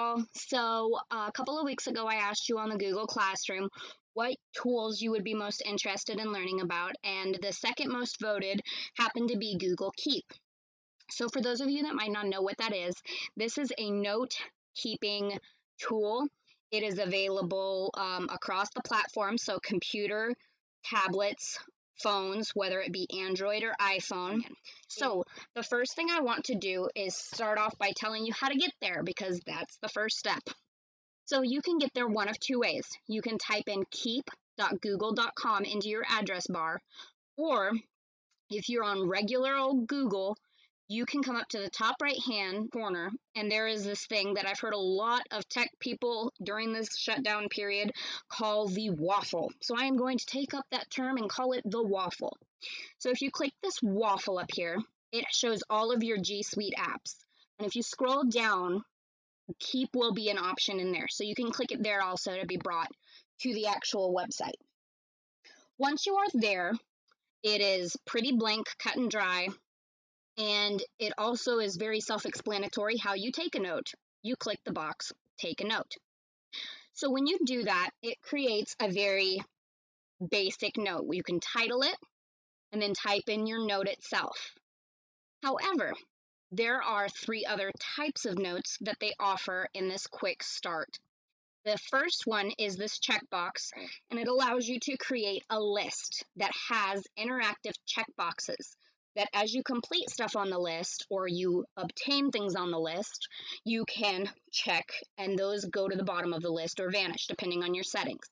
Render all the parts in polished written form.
y'all. So, a couple of weeks ago, I asked you on the Google Classroom what tools you would be most interested in learning about, and the second most voted happened to be Google Keep. So, for those of you that might not know what that is, this is a note keeping tool. It is available across the platform, so computer, tablets, phones, whether it be Android or iPhone. So, the first thing I want to do is start off by telling you how to get there because that's the first step. So, you can get there one of two ways. You can type in keep.google.com into your address bar, or if you're on regular old Google, you can come up to the top right hand corner, and there is this thing that I've heard a lot of tech people during this shutdown period call the waffle. So I am going to take up that term and call it the waffle. So if you click this waffle up here, it shows all of your G Suite apps. And if you scroll down, Keep will be an option in there. So you can click it there also to be brought to the actual website. Once you are there, it is pretty blank, cut and dry. And it also is very self-explanatory how you take a note. You click the box, take a note. So when you do that, it creates a very basic note. You can title it and then type in your note itself. However, there are 3 other types of notes that they offer in this quick start. The first one is this checkbox, and it allows you to create a list that has interactive checkboxes that as you complete stuff on the list or you obtain things on the list, you can check and those go to the bottom of the list or vanish depending on your settings.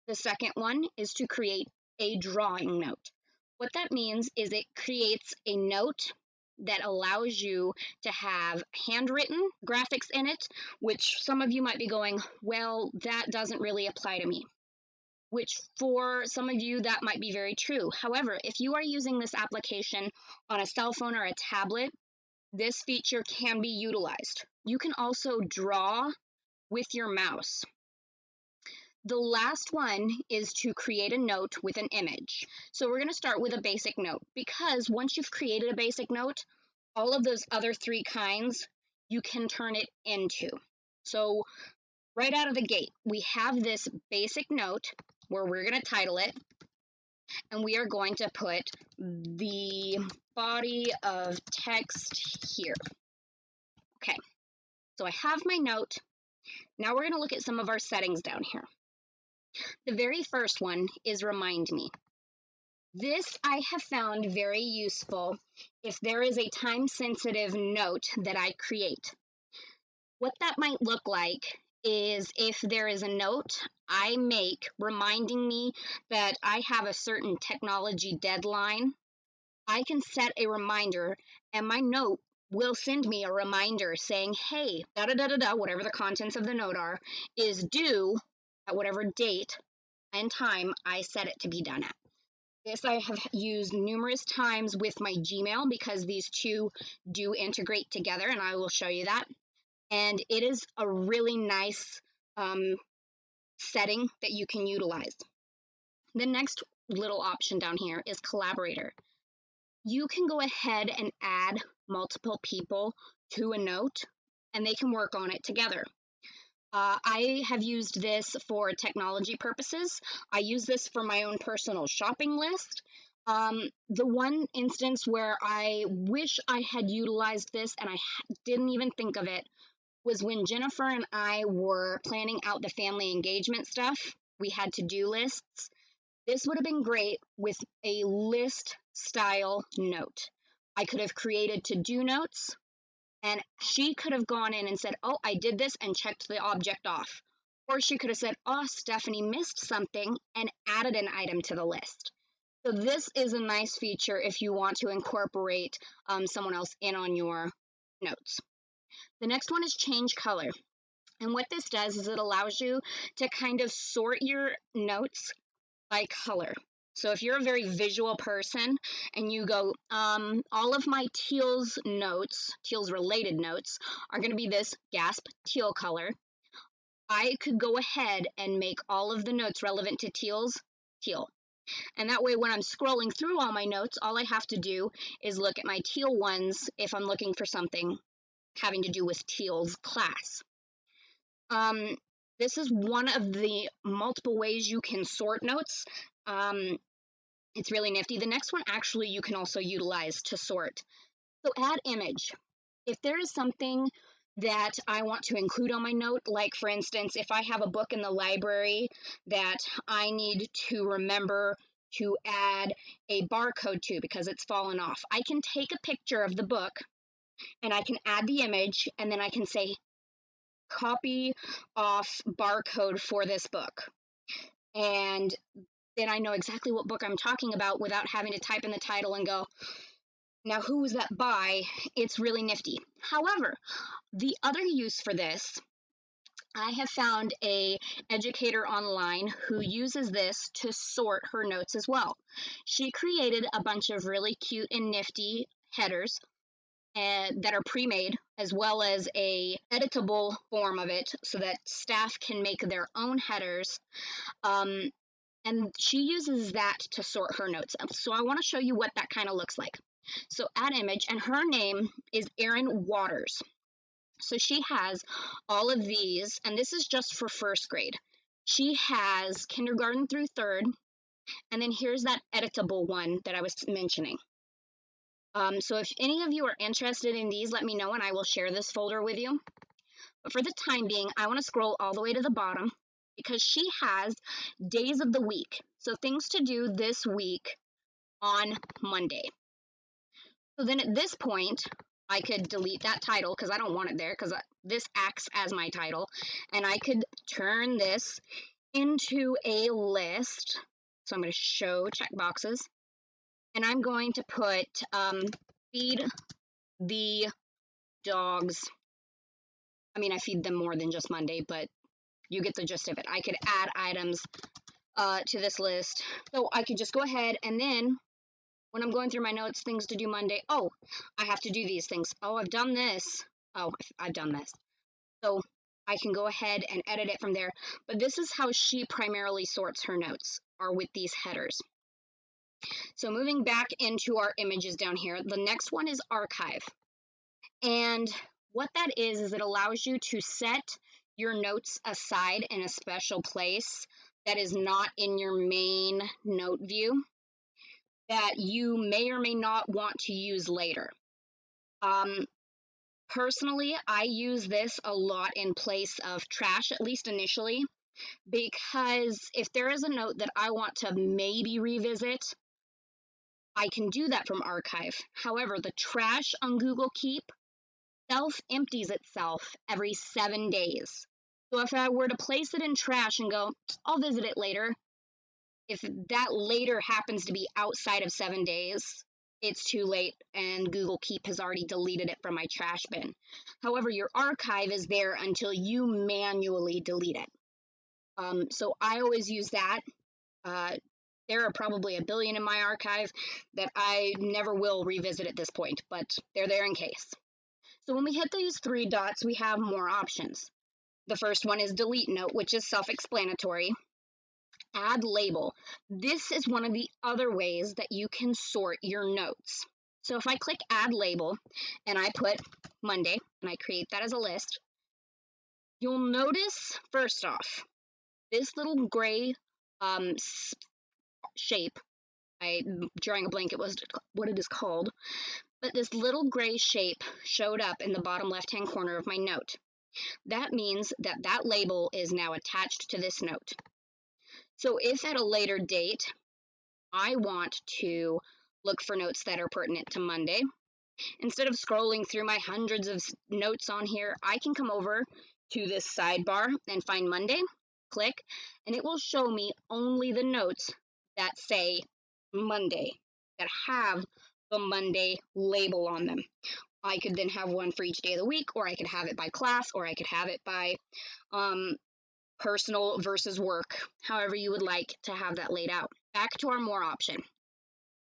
The second one is to create a drawing note. What that means is it creates a note that allows you to have handwritten graphics in it, which some of you might be going, well, that doesn't really apply to me. Which for some of you, that might be very true. However, if you are using this application on a cell phone or a tablet, this feature can be utilized. You can also draw with your mouse. The last one is to create a note with an image. So we're going to start with a basic note because once you've created a basic note, all of those other 3 kinds you can turn it into. So right out of the gate, we have this basic note where we're going to title it, and we are going to put the body of text here. Okay, so I have my note. Now we're going to look at some of our settings down here. The very first one is Remind Me. This I have found very useful if there is a time-sensitive note that I create. What that might look like is if there is a note I make reminding me that I have a certain technology deadline, I can set a reminder and my note will send me a reminder saying, hey, da-da-da-da-da, whatever the contents of the note are, is due at whatever date and time I set it to be done at. This I have used numerous times with my Gmail because these two do integrate together, and I will show you that. And it is a really nice setting that you can utilize. The next little option down here is Collaborator. You can go ahead and add multiple people to a note, and they can work on it together. I have used this for technology purposes. I use this for my own personal shopping list. The one instance where I wish I had utilized this and I didn't even think of it was when Jennifer and I were planning out the family engagement stuff. We had to-do lists. This would have been great with a list style note. I could have created to-do notes, and she could have gone in and said, oh, I did this and checked the object off. Or she could have said, oh, Stephanie missed something and added an item to the list. So this is a nice feature if you want to incorporate someone else in on your notes. The next one is Change Color. And what this does is it allows you to kind of sort your notes by color. So if you're a very visual person and you go, all of my teals notes, teals related notes, are going to be this gasp teal color, I could go ahead and make all of the notes relevant to teals teal. And that way when I'm scrolling through all my notes, all I have to do is look at my teal ones if I'm looking for something having to do with teals class. Um, this is one of the multiple ways you can sort notes. It's really nifty. The next one actually you can also utilize to sort. So add image. If there is something that I want to include on my note, like for instance, if I have a book in the library that I need to remember to add a barcode to because it's fallen off, I can take a picture of the book and I can add the image and then I can say copy off barcode for this book. And then I know exactly what book I'm talking about without having to type in the title and go, now who was that by? It's really nifty. However, the other use for this, I have found a educator online who uses this to sort her notes as well. She created a bunch of really cute and nifty headers that are pre-made, as well as a editable form of it so that staff can make their own headers. And she uses that to sort her notes up. So I want to show you what that kind of looks like. So add image, and her name is Erin Waters. So she has all of these, and this is just for first grade. She has kindergarten through third, and then here's that editable one that I was mentioning. So if any of you are interested in these, let me know and I will share this folder with you. But for the time being, I want to scroll all the way to the bottom because she has days of the week. So things to do this week on Monday. So then at this point, I could delete that title because I don't want it there because this acts as my title. And I could turn this into a list. So I'm going to show checkboxes. And I'm going to put feed the dogs. I mean, I feed them more than just Monday, but you get the gist of it. I could add items to this list. So I could just go ahead and then when I'm going through my notes, things to do Monday, oh, I have to do these things. Oh, I've done this. Oh, I've done this. So I can go ahead and edit it from there. But this is how she primarily sorts her notes, are with these headers. So moving back into our images down here, the next one is archive. And what that is it allows you to set your notes aside in a special place that is not in your main note view that you may or may not want to use later. Personally, I use this a lot in place of trash, at least initially, because if there is a note that I want to maybe revisit, I can do that from archive. However, the trash on Google Keep self-empties itself every 7 days. So if I were to place it in trash and go, I'll visit it later, if that later happens to be outside of 7 days, it's too late and Google Keep has already deleted it from my trash bin. However, your archive is there until you manually delete it. So I always use that. There are probably a billion in my archive that I never will revisit at this point, but they're there in case. So when we hit these three dots, we have more options. The first one is delete note, which is self-explanatory. Add label. This is one of the other ways that you can sort your notes. So if I click add label and I put Monday and I create that as a list, you'll notice first off, this little gray shape, I'm drawing a blank, it was what it is called, but this little gray shape showed up in the bottom left-hand corner of my note. That means that that label is now attached to this note. So if at a later date, I want to look for notes that are pertinent to Monday, instead of scrolling through my hundreds of notes on here, I can come over to this sidebar and find Monday, click, and it will show me only the notes that say Monday, that have the Monday label on them. I could then have one for each day of the week, or I could have it by class, or I could have it by personal versus work, however you would like to have that laid out. Back to our more option.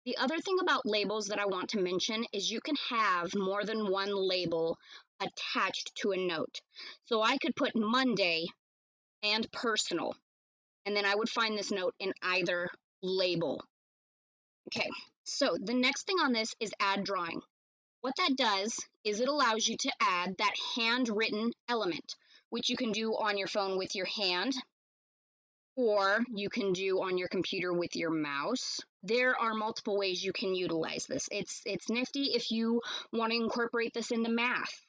The other thing about labels that I want to mention is you can have more than one label attached to a note. So I could put Monday and personal, and then I would find this note in either label. Okay, so the next thing on this is add drawing. What that does is it allows you to add that handwritten element. which you can do on your phone with your hand, or you can do on your computer with your mouse. There are multiple ways you can utilize this. It's nifty if you want to incorporate this into math.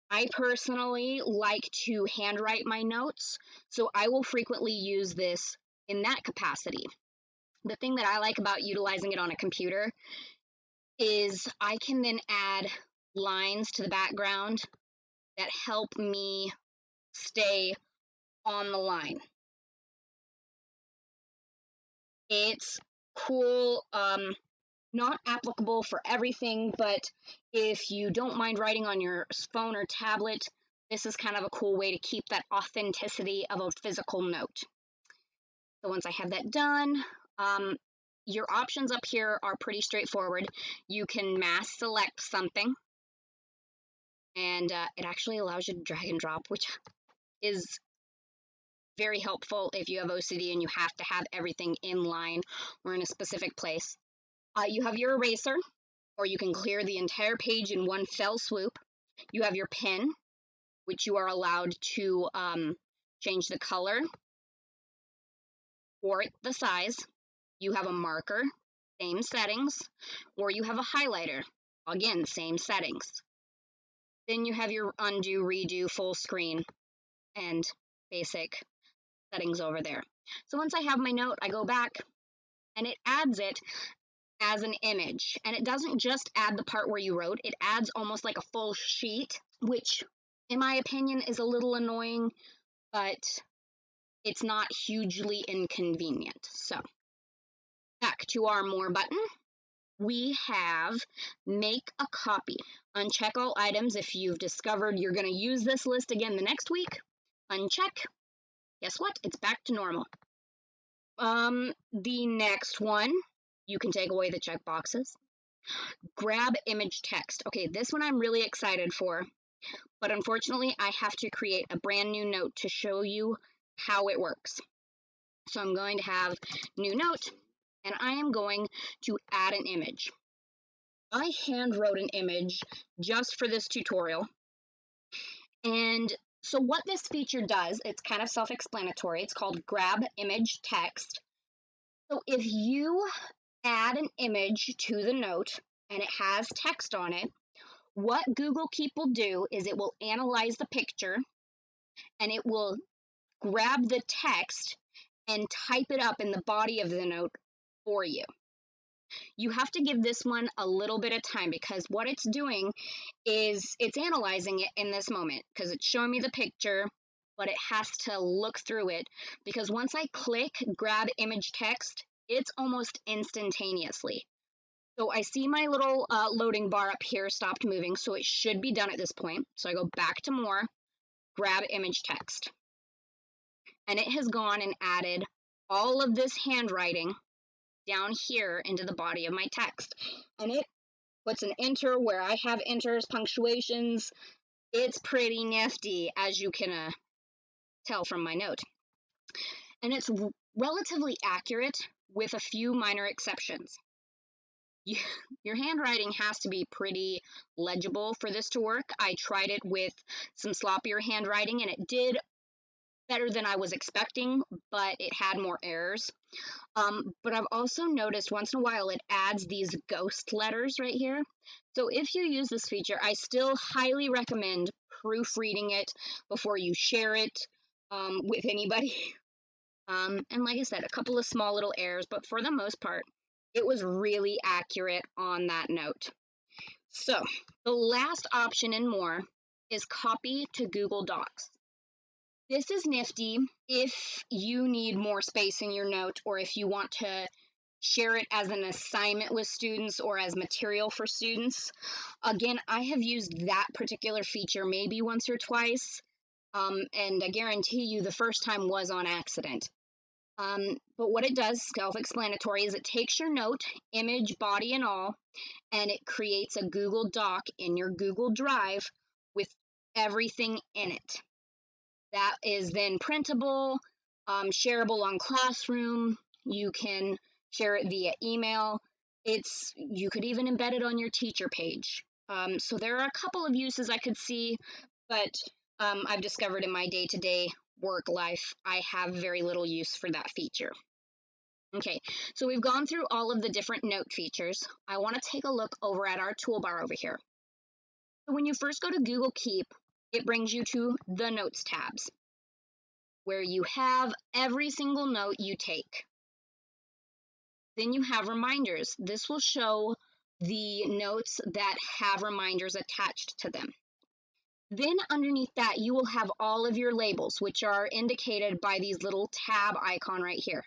I personally like to handwrite my notes, so I will frequently use this in that capacity. The thing that I like about utilizing it on a computer is I can then add lines to the background that help me stay on the line. It's cool, not applicable for everything, but if you don't mind writing on your phone or tablet, this is kind of a cool way to keep that authenticity of a physical note. So once I have that done, your options up here are pretty straightforward. You can mass select something, and it actually allows you to drag and drop, which is very helpful if you have OCD and you have to have everything in line or in a specific place. You have your eraser, or you can clear the entire page in one fell swoop. You have your pen, which you are allowed to change the color or the size. You have a marker, same settings, or you have a highlighter, again, same settings. Then you have your undo, redo, full screen, and basic settings over there. So once I have my note, I go back and it adds it as an image. And it doesn't just add the part where you wrote, it adds almost like a full sheet, which in my opinion is a little annoying, but it's not hugely inconvenient. So back to our more button, we have make a copy. Uncheck all items if you've discovered you're going to use this list again the next week. Uncheck. Guess what? It's back to normal. The next one, you can take away the check boxes. Grab image text. Okay, this one I'm really excited for, but unfortunately I have to create a brand new note to show you how it works. So I'm going to have new note, and I am going to add an image. I hand wrote an image just for this tutorial. And so what this feature does, it's kind of self-explanatory. It's called Grab Image Text. So if you add an image to the note and it has text on it, what Google Keep will do is it will analyze the picture and it will grab the text and type it up in the body of the note for you. You have to give this one a little bit of time because what it's doing is it's analyzing it in this moment because it's showing me the picture, but it has to look through it because once I click grab image text, it's almost instantaneously. So I see my little loading bar up here stopped moving, so it should be done at this point. So I go back to more, grab image text. And it has gone and added all of this handwriting down here into the body of my text. And it puts an enter where I have enters, punctuations. It's pretty nifty, as you can tell from my note. And it's relatively accurate with a few minor exceptions. Your handwriting has to be pretty legible for this to work. I tried it with some sloppier handwriting and it did better than I was expecting, but it had more errors. But I've also noticed once in a while it adds these ghost letters right here. So if you use this feature, I still highly recommend proofreading it before you share it with anybody. And like I said, a couple of small little errors, but for the most part, it was really accurate on that note. So the last option and more is copy to Google Docs. This is nifty if you need more space in your note or if you want to share it as an assignment with students or as material for students. Again, I have used that particular feature maybe once or twice, and I guarantee you the first time was on accident. But what it does, self-explanatory, is it takes your note, image, body, and all, and it creates a Google Doc in your Google Drive with everything in it. That is then printable, shareable on Classroom. You can share it via email. You could even embed it on your teacher page. So there are a couple of uses I could see, but I've discovered in my day-to-day work life, I have very little use for that feature. Okay, so we've gone through all of the different note features. I want to take a look over at our toolbar over here. So when you first go to Google Keep, it brings you to the Notes tabs, where you have every single note you take. Then you have reminders. This will show the notes that have reminders attached to them. Then underneath that, you will have all of your labels, which are indicated by these little tab icon right here.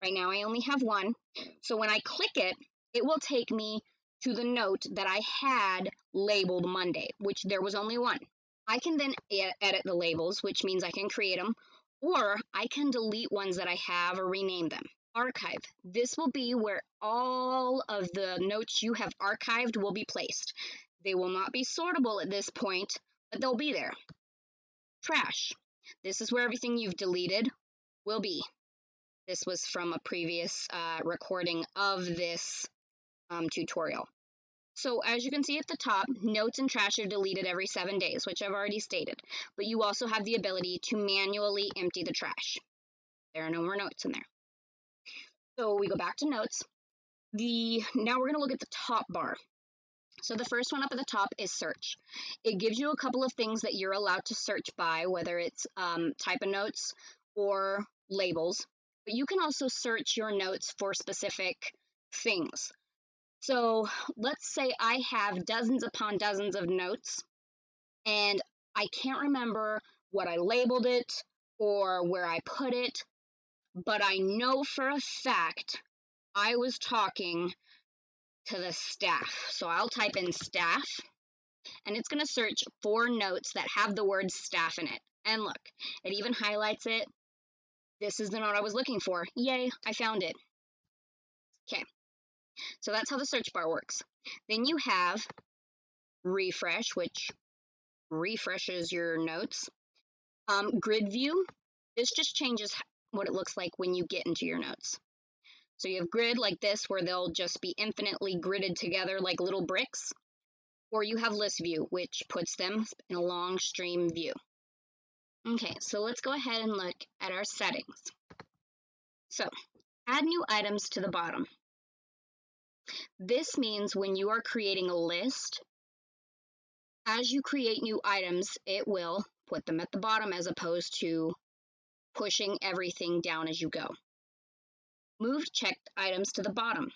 Right now, I only have one. So when I click it, it will take me to the note that I had labeled Monday, which there was only one. I can then edit the labels, which means I can create them, or I can delete ones that I have or rename them. Archive. This will be where all of the notes you have archived will be placed. They will not be sortable at this point, but they'll be there. Trash. This is where everything you've deleted will be. This was from a previous recording of this tutorial. So as you can see at the top, notes and trash are deleted every 7 days, which I've already stated. But you also have the ability to manually empty the trash. There are no more notes in there. So we go back to notes. Now we're going to look at the top bar. So the first one up at the top is search. It gives you a couple of things that you're allowed to search by, whether it's type of notes or labels. But you can also search your notes for specific things. So let's say I have dozens upon dozens of notes, and I can't remember what I labeled it or where I put it, but I know for a fact I was talking to the staff. So I'll type in staff, and it's going to search for notes that have the word staff in it. And look, it even highlights it. This is the note I was looking for. Yay, I found it. Okay, so that's how the search bar works. Then you have refresh, which refreshes your notes. Grid view, this just changes what it looks like when you get into your notes. So you have grid like this, where they'll just be infinitely gridded together like little bricks. Or you have list view, which puts them in a long stream view. Okay, so let's go ahead and look at our settings. So, add new items to the bottom. This means when you are creating a list, as you create new items, it will put them at the bottom as opposed to pushing everything down as you go. Move checked items to the bottom.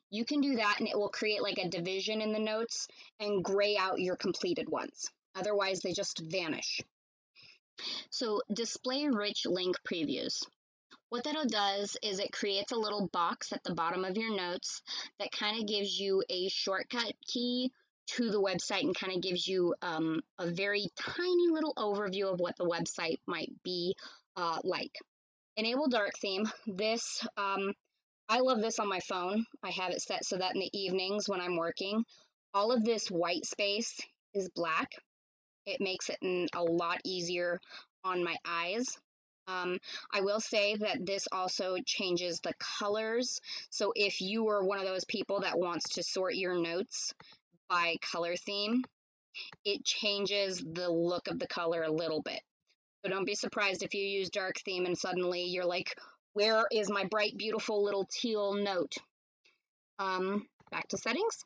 You can do that and it will create like a division in the notes and gray out your completed ones. Otherwise, they just vanish. So display rich link previews. What that does is it creates a little box at the bottom of your notes that kind of gives you a shortcut key to the website and kind of gives you a very tiny little overview of what the website might be like. Enable dark theme. This, I love this on my phone. I have it set so that in the evenings when I'm working, all of this white space is black. It makes it a lot easier on my eyes. I will say that this also changes the colors. So if you are one of those people that wants to sort your notes by color theme, it changes the look of the color a little bit. So don't be surprised if you use dark theme and suddenly you're like, where is my bright, beautiful little teal note? Back to settings.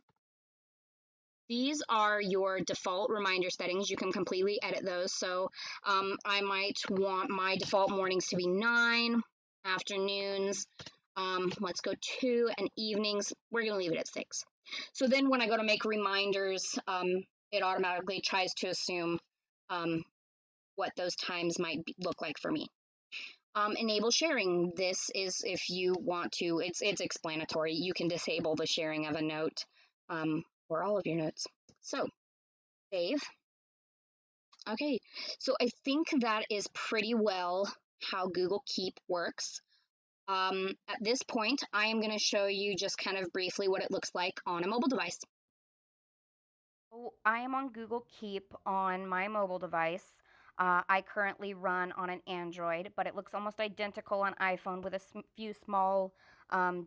These are your default reminder settings. You can completely edit those. So I might want my default mornings to be 9, afternoons, let's go 2, and evenings, we're going to leave it at 6. So then when I go to make reminders, it automatically tries to assume what those times might look like for me. Enable sharing. This is if you want to, it's explanatory. You can disable the sharing of a note. Or all of your notes. So, save. Okay, so I think that is pretty well how Google Keep works. At this point, I am going to show you just kind of briefly what it looks like on a mobile device. So I am on Google Keep on my mobile device. I currently run on an Android, but it looks almost identical on iPhone with a few small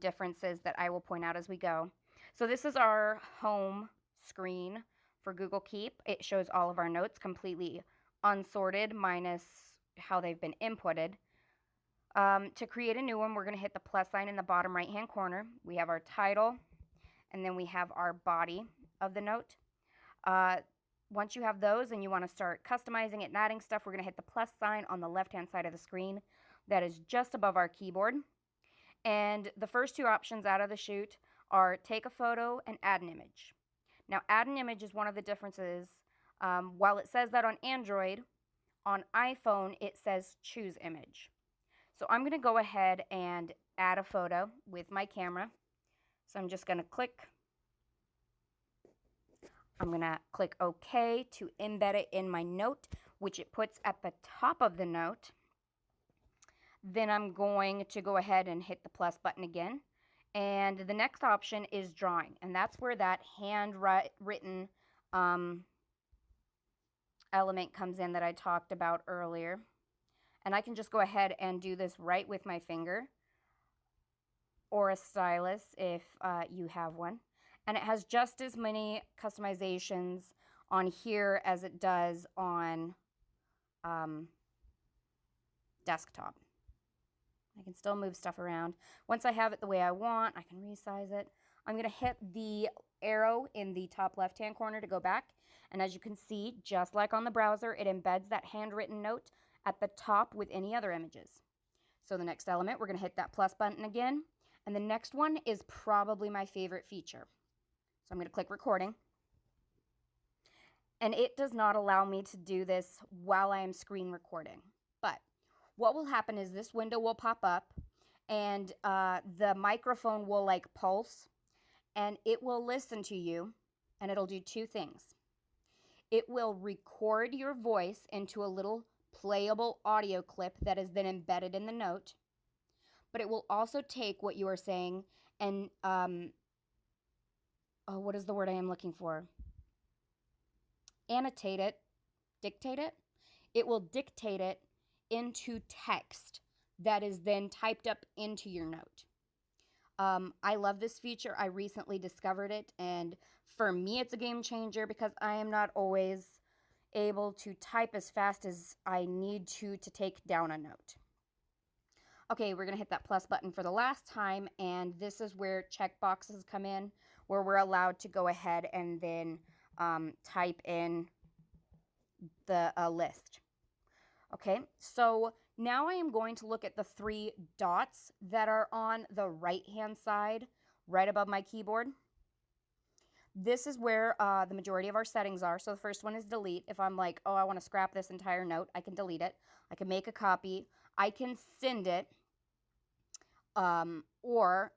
differences that I will point out as we go. So this is our home screen for Google Keep. It shows all of our notes completely unsorted minus how they've been inputted. To create a new one, we're going to hit the plus sign in the bottom right hand corner. We have our title, and then we have our body of the note. Once you have those and you want to start customizing it and adding stuff, we're going to hit the plus sign on the left hand side of the screen. That is just above our keyboard. And the first two options out of the chute are take a photo and add an image. Now, add an image is one of the differences. While it says that on Android, on iPhone, it says choose image. So I'm going to go ahead and add a photo with my camera. So I'm just going to click. I'm going to click OK to embed it in my note, which it puts at the top of the note. Then I'm going to go ahead and hit the plus button again. And the next option is drawing. And that's where that handwritten element comes in that I talked about earlier. And I can just go ahead and do this right with my finger or a stylus if you have one. And it has just as many customizations on here as it does on desktop. I can still move stuff around. Once I have it the way I want, I can resize it. I'm going to hit the arrow in the top left-hand corner to go back. And as you can see, just like on the browser, it embeds that handwritten note at the top with any other images. So the next element, we're going to hit that plus button again. And the next one is probably my favorite feature. So I'm going to click recording. And it does not allow me to do this while I am screen recording. But what will happen is this window will pop up and the microphone will like pulse and it will listen to you, and it'll do two things. It will record your voice into a little playable audio clip that is then embedded in the note, but it will also take what you are saying and what is the word I am looking for? Annotate it, dictate it. It will dictate it into text that is then typed up into your note. I love this feature. I recently discovered it, and for me it's a game changer because I am not always able to type as fast as I need to take down a note. Okay, we're going to hit that plus button for the last time, and this is where checkboxes come in, where we're allowed to go ahead and then type in the list. Okay, so now I am going to look at the three dots that are on the right-hand side, right above my keyboard. This is where the majority of our settings are. So the first one is delete. If I'm like, oh, I want to scrap this entire note, I can delete it. I can make a copy. I can send it. Or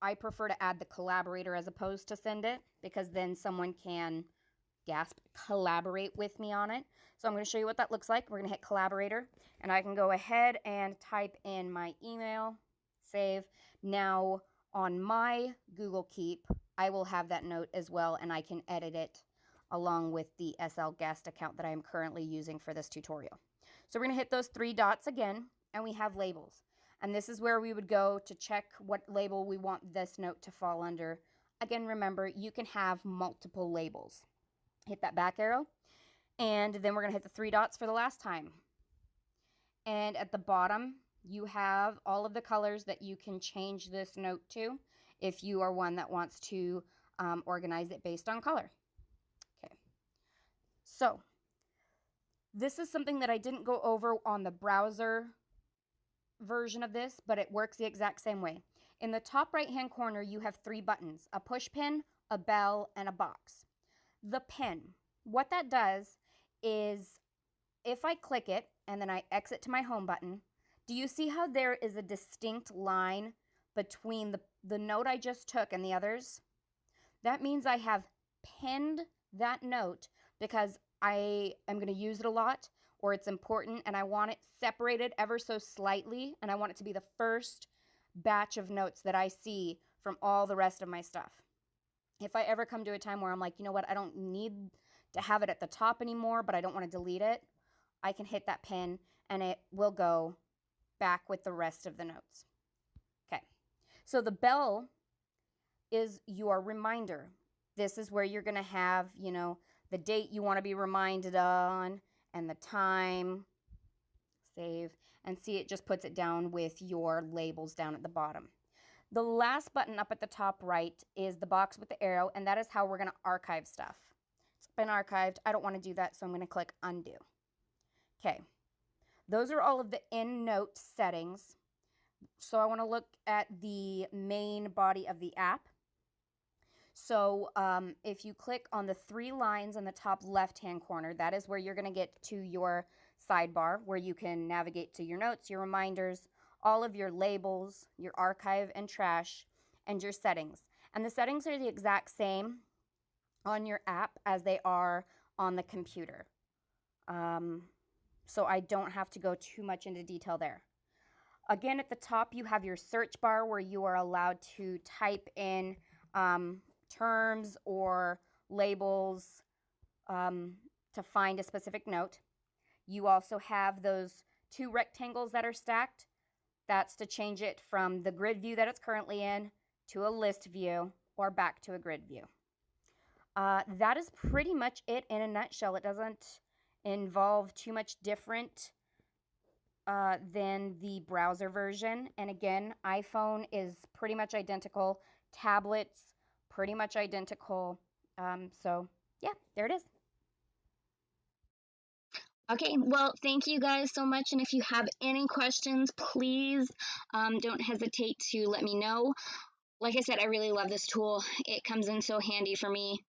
I prefer to add the collaborator as opposed to send it, because then someone can collaborate with me on it. So I'm going to show you what that looks like. We're going to hit collaborator, and I can go ahead and type in my email, save. Now on my Google Keep, I will have that note as well, and I can edit it along with the SL Guest account that I am currently using for this tutorial. So we're going to hit those three dots again, and we have labels. And this is where we would go to check what label we want this note to fall under. Again, remember, you can have multiple labels. Hit that back arrow, and then we're going to hit the three dots for the last time. And at the bottom, you have all of the colors that you can change this note to if you are one that wants to organize it based on color. Okay, so this is something that I didn't go over on the browser version of this, but it works the exact same way. In the top right hand corner, you have three buttons: a push pin, a bell, and a box. The pin, what that does is if I click it and then I exit to my home button, do you see how there is a distinct line between the note I just took and the others? That means I have pinned that note because I am going to use it a lot, or it's important, and I want it separated ever so slightly, and I want it to be the first batch of notes that I see from all the rest of my stuff. If I ever come to a time where I'm like, you know what, I don't need to have it at the top anymore, but I don't want to delete it, I can hit that pin and it will go back with the rest of the notes. Okay, so the bell is your reminder. This is where you're going to have, you know, the date you want to be reminded on, and the time, save, and see it just puts it down with your labels down at the bottom. The last button up at the top right is the box with the arrow, and that is how we're going to archive stuff. It's been archived. I don't want to do that, so I'm going to click undo. Okay, those are all of the EndNote settings. So I want to look at the main body of the app. So if you click on the 3 lines in the top left-hand corner, that is where you're going to get to your sidebar, where you can navigate to your notes, your reminders, all of your labels, your archive and trash, and your settings. And the settings are the exact same on your app as they are on the computer. So I don't have to go too much into detail there. Again, at the top, you have your search bar where you are allowed to type in terms or labels to find a specific note. You also have those 2 rectangles that are stacked. That's to change it from the grid view that it's currently in to a list view or back to a grid view. That is pretty much it in a nutshell. It doesn't involve too much different than the browser version. And again, iPhone is pretty much identical. Tablets, pretty much identical. So yeah, there it is. Okay, well, thank you guys so much. And if you have any questions, please don't hesitate to let me know. Like I said, I really love this tool. It comes in so handy for me.